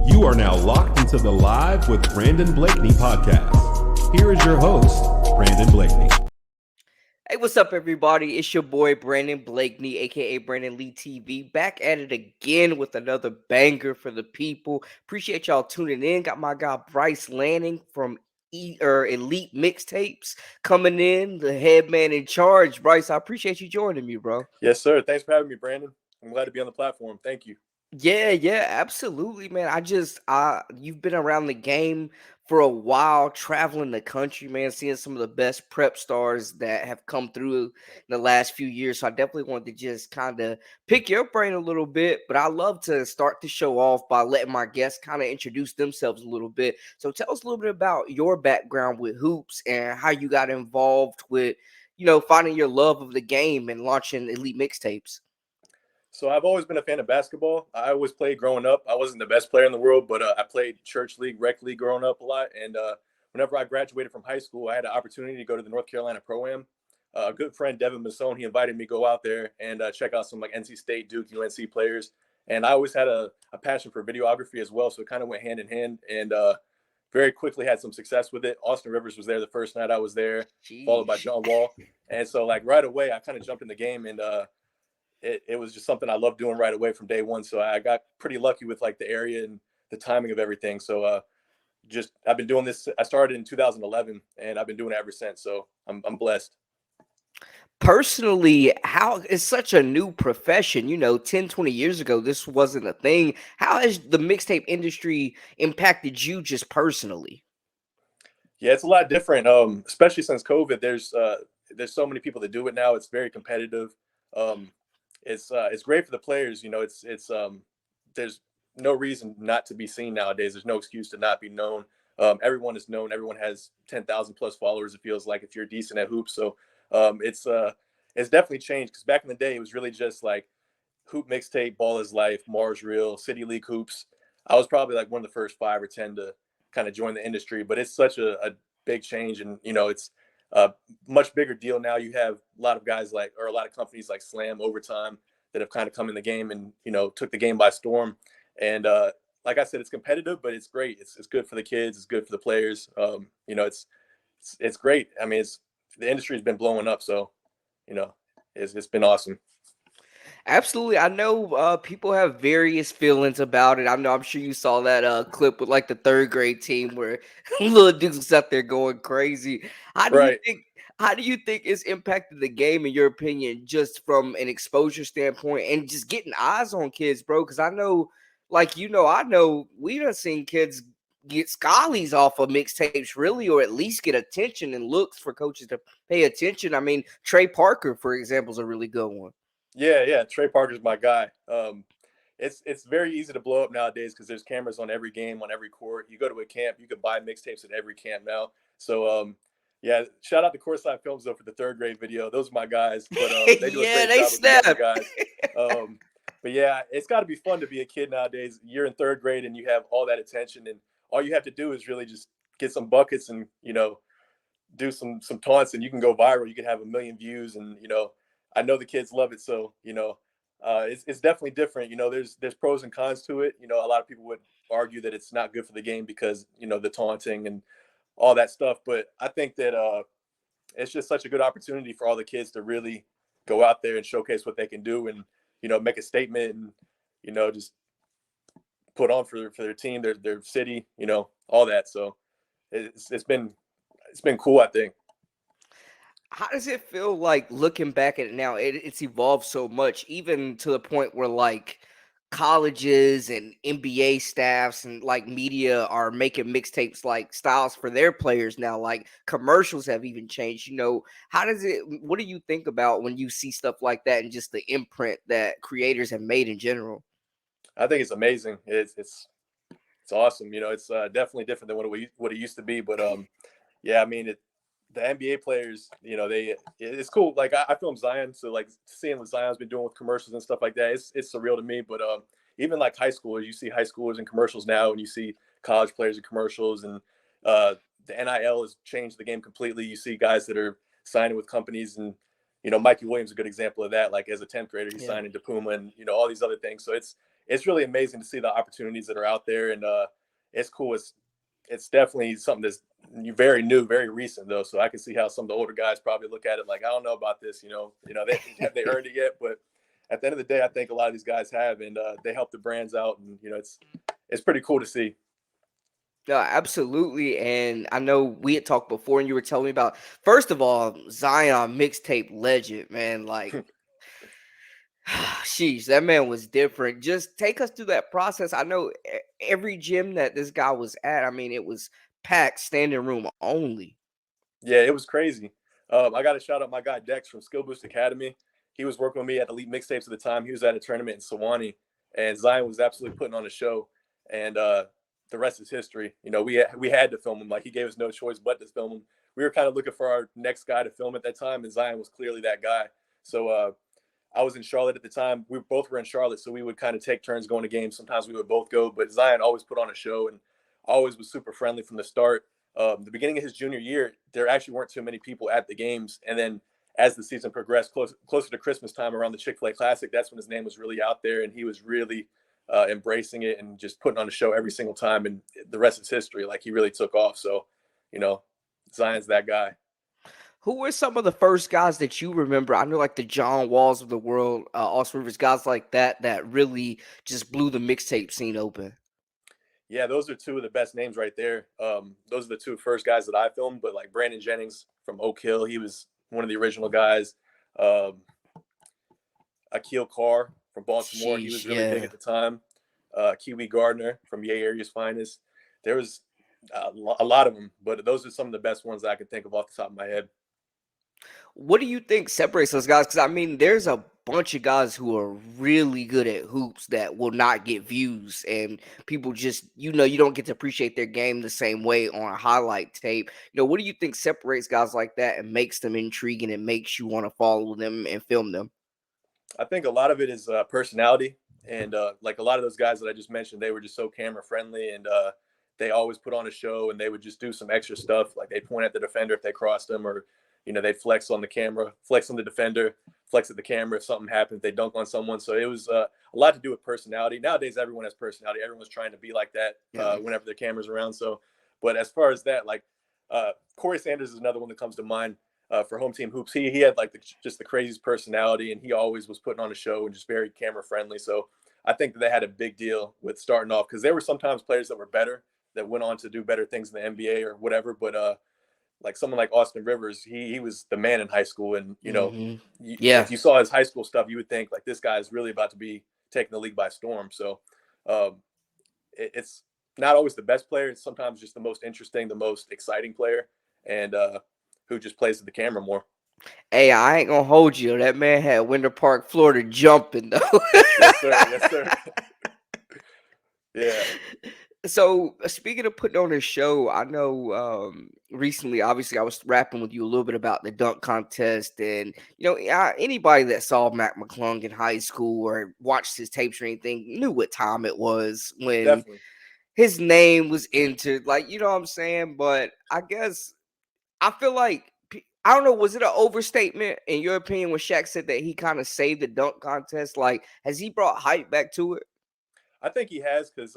You are now locked into the Live with Brandon Blakney podcast. Here is your host, Brandon Blakney. Hey, what's up, everybody? It's your boy, Brandon Blakney, a.k.a. Brandon Lee TV, back at it again with another banger for the people. Appreciate y'all tuning in. Got my guy, Bryce Lanning from Elite Mixtapes coming in, the head man in charge. Bryce, I appreciate you joining me, bro. Yes, sir. Thanks for having me, Brandon. I'm glad to be on the platform. Thank you. Yeah, absolutely, man. You've been around the game for a while, traveling the country, man, seeing some of the best prep stars that have come through in the last few years. So I definitely wanted to just kind of pick your brain a little bit, but I love to start the show off by letting my guests kind of introduce themselves a little bit. So tell us a little bit about your background with hoops and how you got involved with, finding your love of the game and launching Elite Mixtapes. So I've always been a fan of basketball. I always played growing up. I wasn't the best player in the world, but I played church league, rec league growing up a lot. And whenever I graduated from high school, I had an opportunity to go to the North Carolina Pro-Am. A good friend, Devin Masson, he invited me to go out there and check out some like NC State, Duke, UNC players. And I always had a passion for videography as well. So it kind of went hand in hand and very quickly had some success with it. Austin Rivers was there the first night I was there, followed by John Wall. And so like right away, I kind of jumped in the game and it was just something I loved doing right away from day one. So I got pretty lucky with like the area and the timing of everything. So I've been doing this. I started in 2011 and I've been doing it ever since. So I'm blessed. Personally, how it's such a new profession, 10, 20 years ago, this wasn't a thing. How has the mixtape industry impacted you just personally? Yeah, it's a lot different. Especially since COVID, there's so many people that do it now. It's very competitive. It's great for the players. There's no reason not to be seen nowadays. There's no excuse to not be known. Everyone is known. Everyone has 10,000 plus followers. It feels like if you're decent at hoops. So it's definitely changed because back in the day, it was really just like hoop mixtape, ball is life, Mars Real, City League hoops. I was probably like one of the first 5 or 10 to kind of join the industry, but it's such a big change. And, it's a much bigger deal now. You have a lot of guys or a lot of companies like Slam, Overtime that have kind of come in the game and, took the game by storm. And like I said, it's competitive, but it's great. It's good for the kids. It's good for the players. It's great. I mean, the industry has been blowing up. So, it's been awesome. Absolutely. I know people have various feelings about it. I'm sure you saw that clip with like the third grade team where little dudes was out there going crazy. How do you Right. think how do you think it's impacted the game in your opinion, just from an exposure standpoint and just getting eyes on kids, bro? Because I know, I know we done seen kids get schollies off of mixtapes, really, or at least get attention and looks for coaches to pay attention. I mean, Trey Parker, for example, is a really good one. Yeah. Trey Parker's my guy. It's very easy to blow up nowadays because there's cameras on every game, on every court. You go to a camp, you can buy mixtapes at every camp now. So yeah, shout out to Courtside Films though for the third grade video. Those are my guys, but they do a Yeah, great they job with the younger snap. guys. But yeah, it's got to be fun to be a kid nowadays. You're in third grade and you have all that attention, and all you have to do is really just get some buckets and do some taunts, and you can go viral. You can have 1 million views, and I know the kids love it. So it's definitely different. There's pros and cons to it. A lot of people would argue that it's not good for the game because the taunting and all that stuff. But I think that it's just such a good opportunity for all the kids to really go out there and showcase what they can do, and make a statement, and just put on for their team, their city, all that. So it's been cool, I think. How does it feel like looking back at it now? It's evolved so much, even to the point where like colleges and NBA staffs and like media are making mixtapes like styles for their players now. Like commercials have even changed. What do you think about when you see stuff like that and just the imprint that creators have made in general? I think it's amazing. It's awesome. It's definitely different than what it used to be. But yeah, I mean, the NBA players, it's cool. Like I film Zion, so like seeing what Zion's been doing with commercials and stuff like that, it's surreal to me. But even like high schoolers, you see high schoolers in commercials now, and you see college players in commercials, and the NIL has changed the game completely. You see guys that are signing with companies, and Mikey Williams is a good example of that. Like as a 10th grader, he's Yeah. signing to Puma and, all these other things. So it's really amazing to see the opportunities that are out there. And it's cool. It's definitely something that's very new, very recent though. So I can see how some of the older guys probably look at it like, I don't know about this, have they earned it yet? But at the end of the day, I think a lot of these guys have, and they help the brands out. And, it's pretty cool to see. No, absolutely. And I know we had talked before, and you were telling me about, first of all, Zion mixtape legend, man. Like, sheesh, that man was different. Just take us through that process. I know every gym that this guy was at, I mean, it was packed, standing room only. Yeah, it was crazy. I got to shout out my guy Dex from Skill Boost Academy. He was working with me at Elite Mixtapes at the time. He was at a tournament in Sewanee, and Zion was absolutely putting on a show. And the rest is history. We had to film him. Like, he gave us no choice but to film him. We were kind of looking for our next guy to film at that time, and Zion was clearly that guy. So I was in Charlotte at the time. We both were in Charlotte, so we would kind of take turns going to games. Sometimes we would both go, but Zion always put on a show and always was super friendly from the start. The beginning of his junior year, there actually weren't too many people at the games. And then as the season progressed, closer to Christmas time around the Chick-fil-A Classic, that's when his name was really out there, and he was really embracing it and just putting on a show every single time. And the rest is history. Like, he really took off. So, Zion's that guy. Who were some of the first guys that you remember? I know, like the John Walls of the world, Austin Rivers, guys like that really just blew the mixtape scene open. Yeah, those are two of the best names right there. Those are the two first guys that I filmed. But like Brandon Jennings from Oak Hill, he was one of the original guys. Akil Carr from Baltimore, he was really big at the time. Kiwi Gardner from Yay Area's finest. There was a lot of them, but those are some of the best ones that I can think of off the top of my head. What do you think separates those guys? Because, I mean, there's a bunch of guys who are really good at hoops that will not get views, and people just, you don't get to appreciate their game the same way on a highlight tape. What do you think separates guys like that and makes them intriguing and makes you want to follow them and film them? I think a lot of it is personality. And like a lot of those guys that I just mentioned, they were just so camera friendly, and they always put on a show, and they would just do some extra stuff. Like, they'd point at the defender if they crossed them, or they'd flex on the camera, flex on the defender, flex at the camera if something happened, they dunk on someone. So it was a lot to do with personality. Nowadays, everyone has personality. Everyone's trying to be like that whenever their camera's around. So, but as far as that, like Corey Sanders is another one that comes to mind for Home Team Hoops. He had like just the craziest personality, and he always was putting on a show and just very camera friendly. So I think that they had a big deal with starting off, because there were sometimes players that were better that went on to do better things in the NBA or whatever. But like someone like Austin Rivers, he was the man in high school. And, if you saw his high school stuff, you would think like, this guy is really about to be taking the league by storm. So it's not always the best player. It's sometimes just the most interesting, the most exciting player, and who just plays with the camera more. Hey, I ain't gonna hold you. That man had Winter Park, Florida jumping though. Yes, sir. Yes, sir. Yeah. So, speaking of putting on a show, I know recently, obviously, I was rapping with you a little bit about the dunk contest, and anybody that saw Mac McClung in high school or watched his tapes or anything knew what time it was when Definitely. his name was entered. Like, you know what I'm saying? But I guess I feel like, I don't know, was it an overstatement in your opinion when Shaq said that he kind of saved the dunk contest? Like, has he brought hype back to it? I think he has, because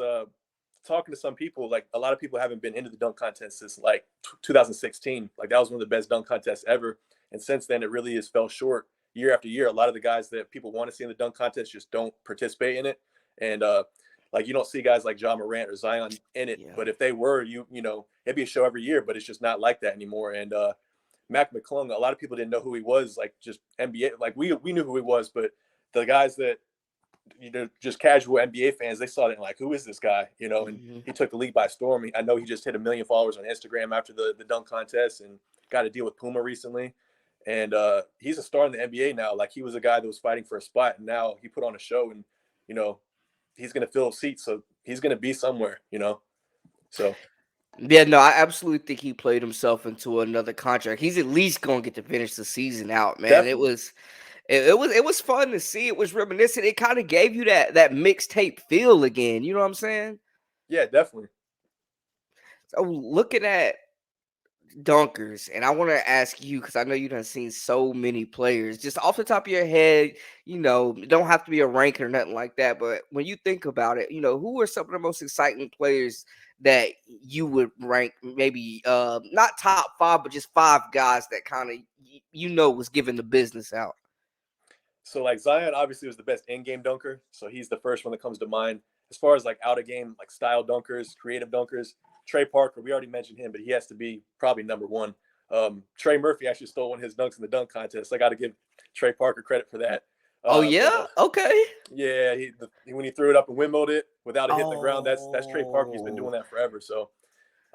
talking to some people, like a lot of people haven't been into the dunk contest since like 2016. Like, that was one of the best dunk contests ever. And since then, it really has fell short year after year. A lot of the guys that people want to see in the dunk contest just don't participate in it. And like, you don't see guys like Ja Morant or Zion in it. Yeah. But if they were, it'd be a show every year, but it's just not like that anymore. And Mac McClung, a lot of people didn't know who he was, like just NBA. Like we knew who he was, but the guys that, just casual NBA fans, they saw that and like, who is this guy? And he took the league by storm. I know he just hit 1 million followers on Instagram after the dunk contest, and got a deal with Puma recently. And he's a star in the NBA now. Like, he was a guy that was fighting for a spot, and now he put on a show, and, he's going to fill seats. So he's going to be somewhere, so. Yeah, no, I absolutely think he played himself into another contract. He's at least going to get to finish the season out, man. Definitely. It was fun to see. It was reminiscent. It kind of gave you that mixtape feel again. You know what I'm saying? Yeah, definitely. So looking at dunkers, and I want to ask you because I know you done seen so many players. Just off the top of your head, it don't have to be a ranking or nothing like that. But when you think about it, who are some of the most exciting players that you would rank? Maybe not top five, but just five guys that kind of was giving the business out. So like Zion obviously was the best in-game dunker, so he's the first one that comes to mind. As far as like out of game, like style dunkers, creative dunkers, Trey Parker, we already mentioned him, but he has to be probably number one. Trey Murphy actually stole one of his dunks in the dunk contest. I got to give Trey Parker credit for that. Oh yeah, okay. Yeah, when he threw it up and windmilled it without it hitting the ground, that's Trey Parker. He's been doing that forever. So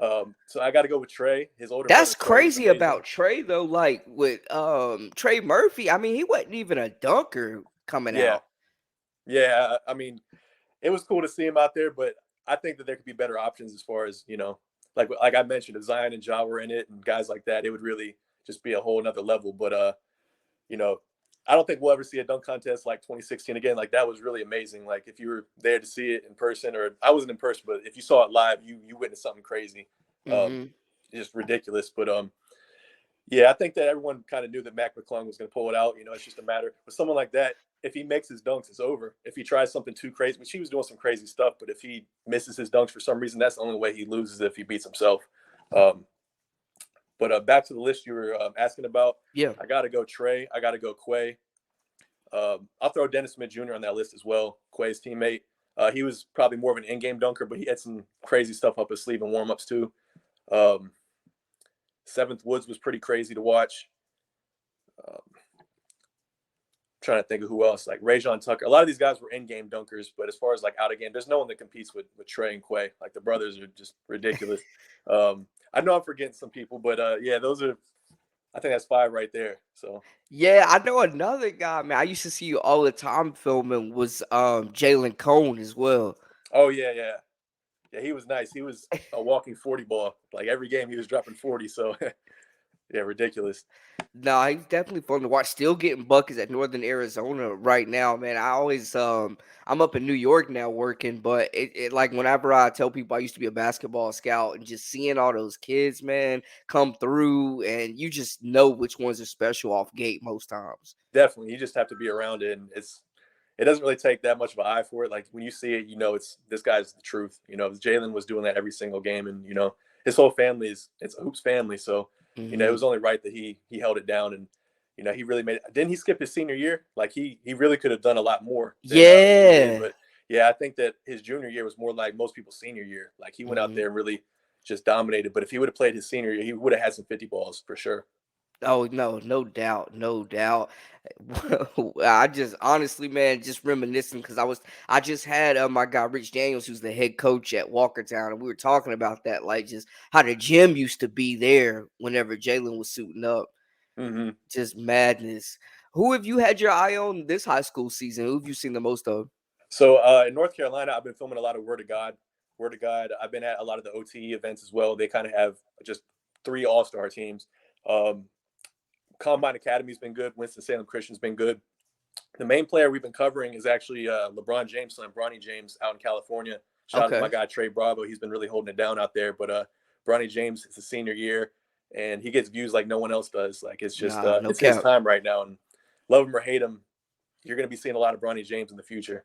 I got to go with Trey. His older brother. That's crazy about Trey though. Like with Trey Murphy, I mean, he wasn't even a dunker coming out. Yeah, I mean, it was cool to see him out there, but I think that there could be better options as far as, like I mentioned, if Zion and Ja were in it and guys like that, it would really just be a whole nother level. But I don't think we'll ever see a dunk contest like 2016 again. Like that was really amazing. Like if you were there to see it in person, or I wasn't in person, but if you saw it live, you witnessed something crazy. Just ridiculous. But I think that everyone kind of knew that Mac McClung was going to pull it out. It's just a matter. But someone like that, if he makes his dunks, it's over. If he tries something too crazy, which he was doing some crazy stuff, but if he misses his dunks for some reason, that's the only way he loses if he beats himself. But back to the list you were asking about. Yeah. I got to go Trey. I got to go Quay. I'll throw Dennis Smith Jr. on that list as well, Quay's teammate. He was probably more of an in-game dunker, but he had some crazy stuff up his sleeve in warm-ups too. Seventh Woods was pretty crazy to watch. Trying to think of who else, like Rajon Tucker. A lot of these guys were in-game dunkers, but as far as like out of game, there's no one that competes with Trey and Quay. Like the brothers are just ridiculous. I know I'm forgetting some people, but those are. I think that's five right there. So yeah, I know another guy, man. I used to see you all the time filming was Jalen Cone as well. Oh yeah. He was nice. He was a walking 40 ball. Like every game he was dropping 40. So yeah, ridiculous. No, he's definitely fun to watch. Still getting buckets at Northern Arizona right now, man. I always I'm up in New York now working, but it like whenever I tell people I used to be a basketball scout and just seeing all those kids, man, come through, and you just know which ones are special off gate most times. Definitely. You just have to be around it, and it doesn't really take that much of an eye for it. Like when you see it, it's this guy's the truth. Jalen was doing that every single game, and his whole family it's a hoops family, so it was only right that he held it down, and he really made it. Didn't he skip his senior year? Like he really could have done a lot more. But I think that his junior year was more like most people's senior year. Like he went out there and really just dominated. But if he would have played his senior year, he would have had some 50 balls for sure. Oh no doubt. I just honestly, man, just reminiscing because I just had my guy Rich Daniels, who's the head coach at Walkertown, and we were talking about that, like just how the gym used to be there whenever Jalen was suiting up. Just madness. Who have you had your eye on this high school season? Who have you seen the most of? So in North Carolina, I've been filming a lot of Word of God. I've been at a lot of the OTE events as well. They kind of have just 3 all-star teams. Combine Academy's been good. Winston-Salem Christian's been good. The main player we've been covering is actually LeBron James' son, Bronny James, out in California. Shout out to my guy, Trey Bravo. He's been really holding it down out there. But Bronny James, it's his senior year, and he gets views like no one else does. Like it's just it's his time right now. And love him or hate him, you're going to be seeing a lot of Bronny James in the future.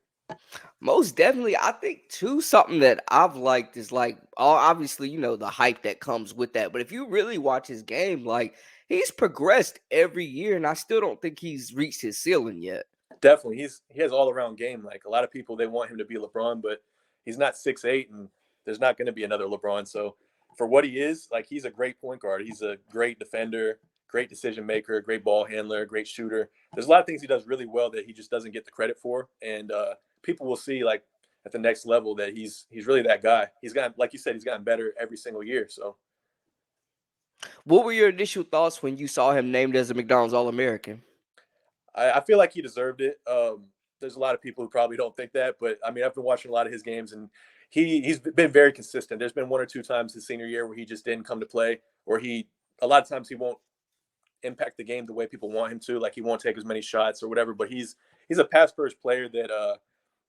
Most definitely. I think too, something that I've liked is like obviously, the hype that comes with that. But if you really watch his game, like he's progressed every year, and I still don't think he's reached his ceiling yet. Definitely. He has all around game. Like a lot of people, they want him to be LeBron, but he's not 6'8", and there's not going to be another LeBron. So for what he is, like he's a great point guard. He's a great defender, great decision maker, great ball handler, great shooter. There's a lot of things he does really well that he just doesn't get the credit for. And people will see like at the next level that he's really that guy. He's gotten, like you said, he's gotten better every single year. So what were your initial thoughts when you saw him named as a McDonald's All-American? I feel like he deserved it. There's a lot of people who probably don't think that, but I mean, I've been watching a lot of his games, and he's been very consistent. There's been 1 or 2 times his senior year where he just didn't come to play, or a lot of times he won't impact the game the way people want him to. Like he won't take as many shots or whatever, but he's a pass first player that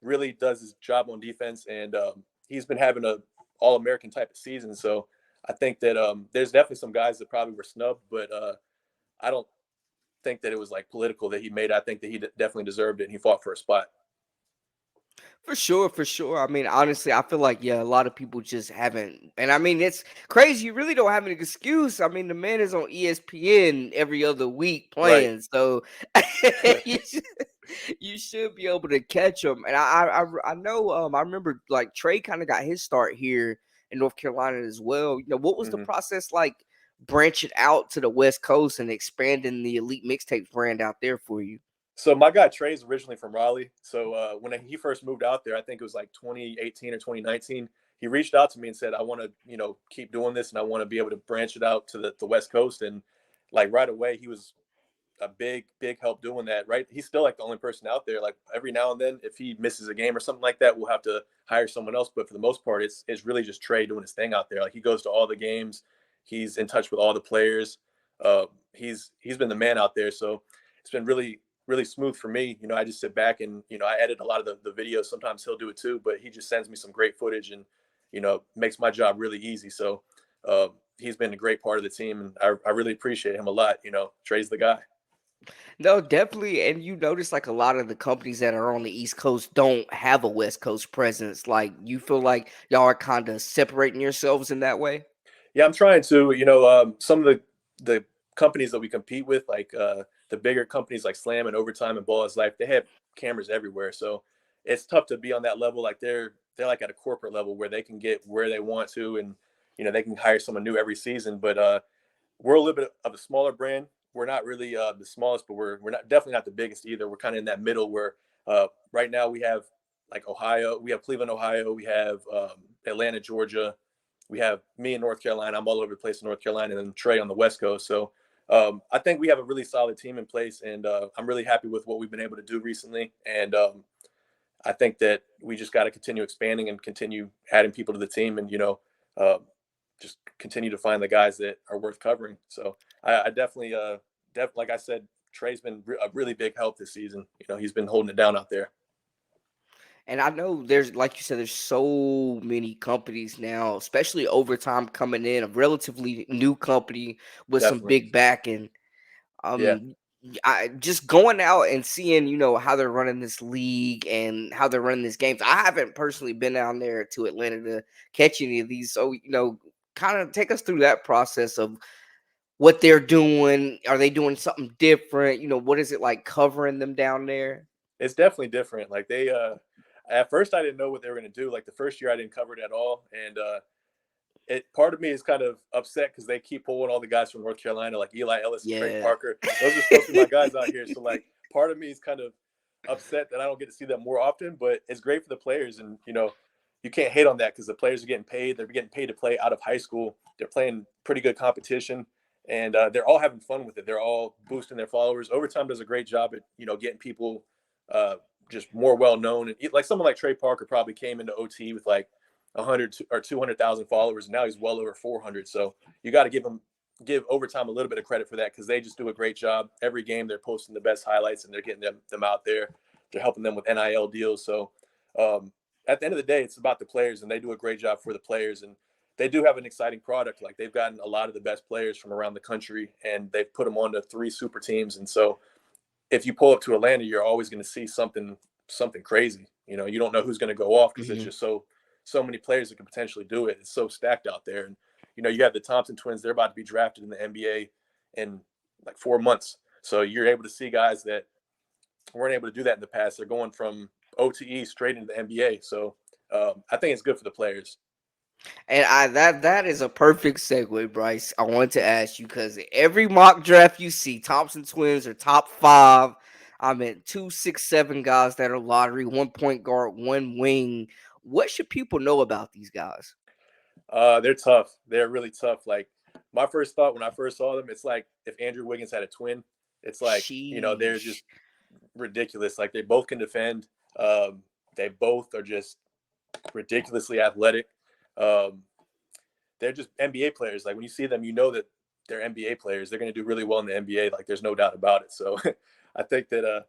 really does his job on defense, and he's been having a All-American type of season. So I think that there's definitely some guys that probably were snubbed, but I don't think that it was like political that he made. I think that he definitely deserved it, and he fought for a spot. For sure, for sure. I mean, honestly, I feel like yeah, a lot of people just haven't, and I mean, it's crazy. You really don't have an excuse. I mean, the man is on ESPN every other week Right. playing, so you should, you should be able to catch him. And I know. I remember like Trey kind of got his start here in North Carolina as well. You know, what was the Mm-hmm. process like branching out to the West Coast and expanding the Elite Mixtapes brand out there for you? So my guy Trey's originally from Raleigh. So when he first moved out there, I think it was like 2018 or 2019. He reached out to me and said, "I want to, keep doing this, and I want to be able to branch it out to the West Coast." And like right away, he was a big help doing that. Right, he's still like the only person out there. Like every now and then, if he misses a game or something like that, we'll have to hire someone else. But for the most part, it's really just Trey doing his thing out there. Like he goes to all the games, he's in touch with all the players. He's been the man out there. So it's been really smooth for me. I just sit back and, I edit a lot of the videos. Sometimes he'll do it too, but he just sends me some great footage and, makes my job really easy. So he's been a great part of the team, and I really appreciate him a lot. Trey's the guy. No, definitely. And you notice like a lot of the companies that are on the East Coast don't have a West Coast presence. Like you feel like y'all are kind of separating yourselves in that way. Yeah, I'm trying to. Some of the companies that we compete with, like the bigger companies like Slam and Overtime and Ball is Life, they have cameras everywhere. So it's tough to be on that level. Like they're like at a corporate level where they can get where they want to, and they can hire someone new every season. But we're a little bit of a smaller brand. We're not really the smallest, but we're not definitely not the biggest either. We're kind of in that middle where right now we have like Ohio, we have Cleveland, Ohio, we have Atlanta, Georgia, we have me in North Carolina. I'm all over the place in North Carolina, and then Trey on the West Coast. So I think we have a really solid team in place, and I'm really happy with what we've been able to do recently. And I think that we just got to continue expanding and continue adding people to the team, and uh, just continue to find the guys that are worth covering. So I definitely, like I said, Trey's been a really big help this season. He's been holding it down out there. And I know there's, like you said, there's so many companies now, especially Overtime coming in, a relatively new company with some Definitely. big backing. Yeah. I just going out and seeing, how they're running this league and how they're running these games. I haven't personally been down there to Atlanta to catch any of these. So, kind of take us through that process of what they're doing. Are they doing something different? What is it like covering them down there? It's definitely different. Like they, at first I didn't know what they were going to do. Like the first year I didn't cover it at all. And, part of me is kind of upset because they keep pulling all the guys from North Carolina, like Eli Ellis and Trey Yeah. Parker. Those are supposed to be my guys out here. So like part of me is kind of upset that I don't get to see them more often, but it's great for the players. And, you can't hate on that because the players are getting paid. They're getting paid to play out of high school. They're playing pretty good competition, and they're all having fun with it. They're all boosting their followers. Overtime does a great job at, getting people just more well-known. And like someone like Trey Parker probably came into OT with like 100 or 200,000 followers, and now he's well over 400. So you got to give Overtime a little bit of credit for that because they just do a great job. Every game they're posting the best highlights, and they're getting them out there. They're helping them with NIL deals. So at the end of the day, it's about the players, and they do a great job for the players. And they do have an exciting product. Like they've gotten a lot of the best players from around the country, and they've put them onto 3 super teams. And so if you pull up to Atlanta, you're always going to see something crazy. You don't know who's going to go off because it's just so many players that can potentially do it. It's so stacked out there. And, you have the Thompson twins. They're about to be drafted in the NBA in like 4 months. So you're able to see guys that weren't able to do that in the past. They're going from OTE straight into the NBA. So I think it's good for the players. And that is a perfect segue, Bryce. I want to ask you because every mock draft you see, Thompson twins are top 5. I mean, 2, 6, 7 guys that are lottery, 1 point guard, 1 wing. What should people know about these guys? They're tough. They're really tough. Like my first thought when I first saw them, it's like if Andrew Wiggins had a twin. It's like, they're Sheesh. just ridiculous. Like they both can defend. They both are just ridiculously athletic. They're just NBA players. Like when you see them, that they're NBA players. They're going to do really well in the NBA. Like there's no doubt about it. So I think that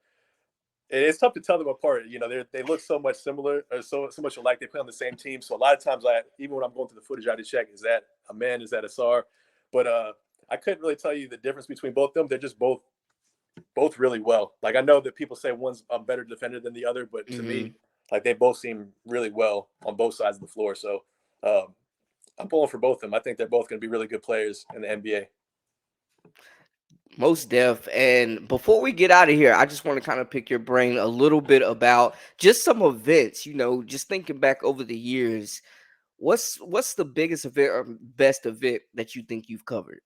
it's tough to tell them apart. You know, they look so much similar, or so much alike. They play on the same team. So a lot of times, even when I'm going through the footage, I had to check: is that a man? Is that a SAR? But I couldn't really tell you the difference between both of them. They're just both really well. Like, I know that people say one's a better defender than the other, but to me, like, they both seem really well on both sides of the floor. So I'm pulling for both of them. I think they're both going to be really good players in the NBA. Most def. And before we get out of here, I just want to kind of pick your brain a little bit about just some events, just thinking back over the years. What's the biggest event or best event that you think you've covered?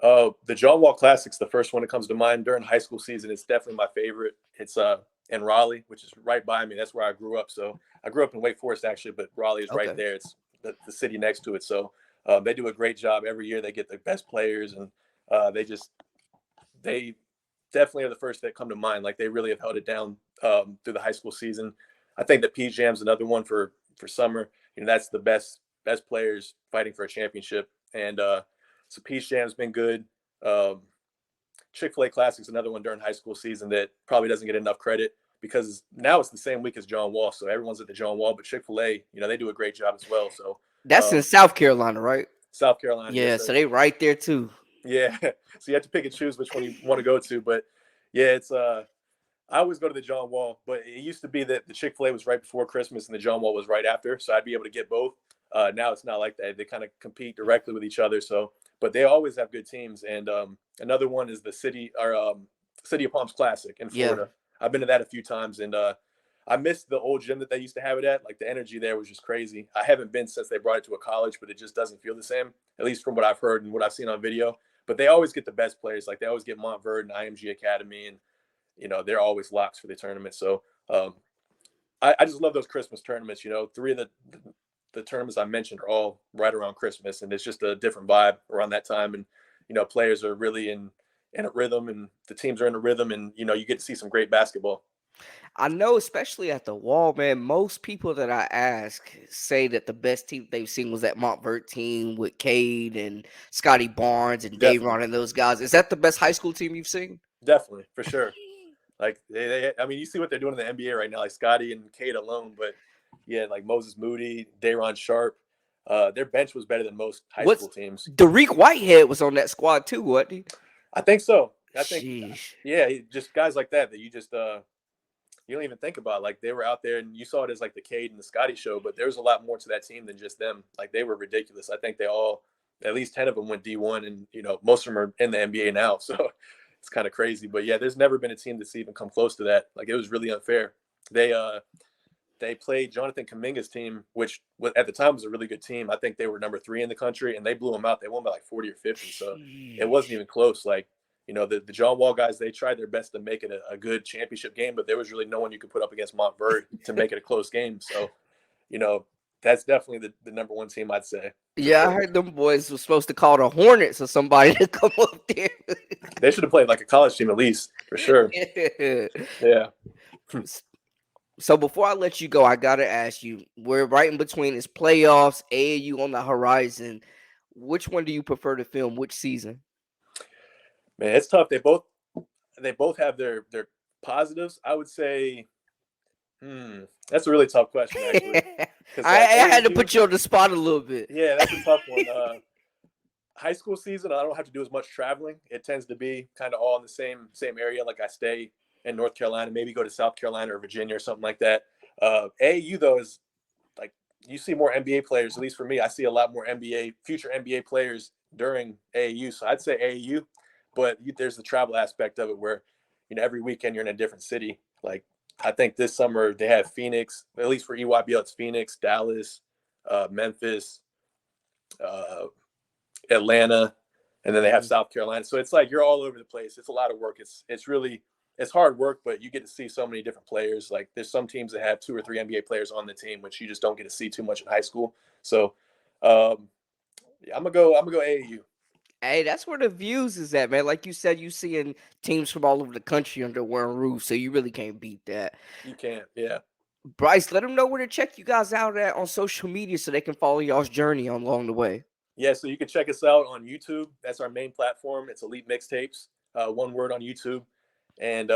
The John Wall Classic's the first one that comes to mind during high school season. It's definitely my favorite. It's in Raleigh, which is right by me. That's where I grew up. So I grew up in Wake Forest, actually, but Raleigh is right there. It's the city next to it. So they do a great job every year. They get the best players, and they definitely are the first that come to mind. Like, they really have held it down through the high school season. I think the Peach Jam's another one for summer. That's the best players fighting for a championship. And so Peach Jam's been good. Chick-fil-A Classic's another one during high school season that probably doesn't get enough credit, because now it's the same week as John Wall. So everyone's at the John Wall, but Chick-fil-A, they do a great job as well. So that's in South Carolina, right? South Carolina. Yeah, yes, so they right there too. Yeah. So you have to pick and choose which one you want to go to. But yeah, it's I always go to the John Wall, but it used to be that the Chick-fil-A was right before Christmas and the John Wall was right after. So I'd be able to get both. Now it's not like that. They kind of compete directly with each other. So, but they always have good teams. And another one is the City of Palms Classic in Florida. Yeah. I've been to that a few times, and I missed the old gym that they used to have it at. Like, the energy there was just crazy. I haven't been since they brought it to a college, but it just doesn't feel the same, at least from what I've heard and what I've seen on video. But they always get the best players. Like, they always get Montverde and IMG Academy, and they're always locks for the tournament. So I just love those Christmas tournaments. Three of the tournaments I mentioned are all right around Christmas, and it's just a different vibe around that time. And players are really in a rhythm, and the teams are in a rhythm, and you get to see some great basketball. I know, especially at the Wall, man, most people that I ask say that the best team they've seen was that Montverde team with Cade and Scotty Barnes and Dayron and those guys. Is that the best high school team you've seen? Definitely, for sure. Like, I mean, you see what they're doing in the NBA right now, like Scotty and Cade alone. But yeah, like Moses Moody, Dayron Sharp, their bench was better than most high school teams. Derek Whitehead was on that squad too, wasn't he? I think so. Yeah, just guys like that you just you don't even think about. Like, they were out there, and you saw it as like the Cade and the Scotty show, but there's a lot more to that team than just them. Like, they were ridiculous. I think they all, at least 10 of them went D1, and most of them are in the NBA now. So it's kind of crazy. But yeah, there's never been a team that's even come close to that. Like, it was really unfair. They played Jonathan Kuminga's team, which at the time was a really good team. I think they were number 3 in the country, and they blew them out. They won by like 40 or 50. So it wasn't even close. Like, the John Wall guys, they tried their best to make it a good championship game, but there was really no one you could put up against Montverde to make it a close game. So, that's definitely the number one team, I'd say. Yeah, I heard them boys were supposed to call the Hornets or somebody to come up there. They should have played like a college team at least, for sure. Yeah. So before I let you go, I got to ask you, we're right in between its playoffs, AAU on the horizon. Which one do you prefer to film? Which season? Man, it's tough. They both have their positives. I would say, that's a really tough question, actually. I had to put you on the spot a little bit. Yeah, that's a tough one. High school season, I don't have to do as much traveling. It tends to be kind of all in the same area. Like, I stay in North Carolina, maybe go to South Carolina or Virginia or something like that. AAU, though, is like, you see more NBA players. At least for me, I see a lot more future NBA players during AAU. So I'd say AAU. But there's the travel aspect of it where, every weekend you're in a different city. Like, I think this summer they have Phoenix, at least for EYBL, it's Phoenix, Dallas, Memphis, Atlanta, and then they have South Carolina. So it's like you're all over the place. It's a lot of work. It's hard work, but you get to see so many different players. Like, there's some teams that have 2 or 3 NBA players on the team, which you just don't get to see too much in high school. So, yeah, I'm gonna go AAU. Hey, that's where the views is at, man. Like you said, you seeing teams from all over the country under one roof, so you really can't beat that. You can't, yeah. Bryce, let them know where to check you guys out at on social media so they can follow y'all's journey along the way. Yeah, so you can check us out on YouTube. That's our main platform. It's Elite Mixtapes, one word on YouTube. And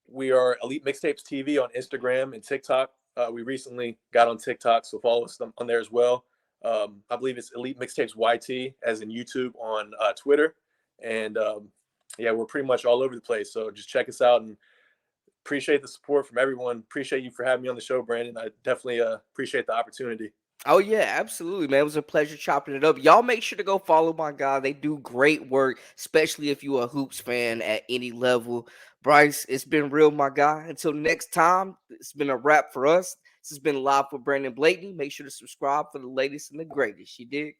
We are Elite Mixtapes TV on Instagram and TikTok. We recently got on TikTok, so follow us on there as well. I believe it's Elite Mixtapes YT, as in YouTube, on Twitter. And yeah, we're pretty much all over the place. So just check us out, and appreciate the support from everyone. Appreciate you for having me on the show, Brandon. I definitely appreciate the opportunity. Oh yeah, absolutely, man. It was a pleasure chopping it up. Y'all make sure to go follow my guy. They do great work, especially if you're a hoops fan at any level. Bryce, it's been real, my guy. Until next time, it's been a wrap for us. This has been Live with Brandon Blakney. Make sure to subscribe for the latest and the greatest. You dig?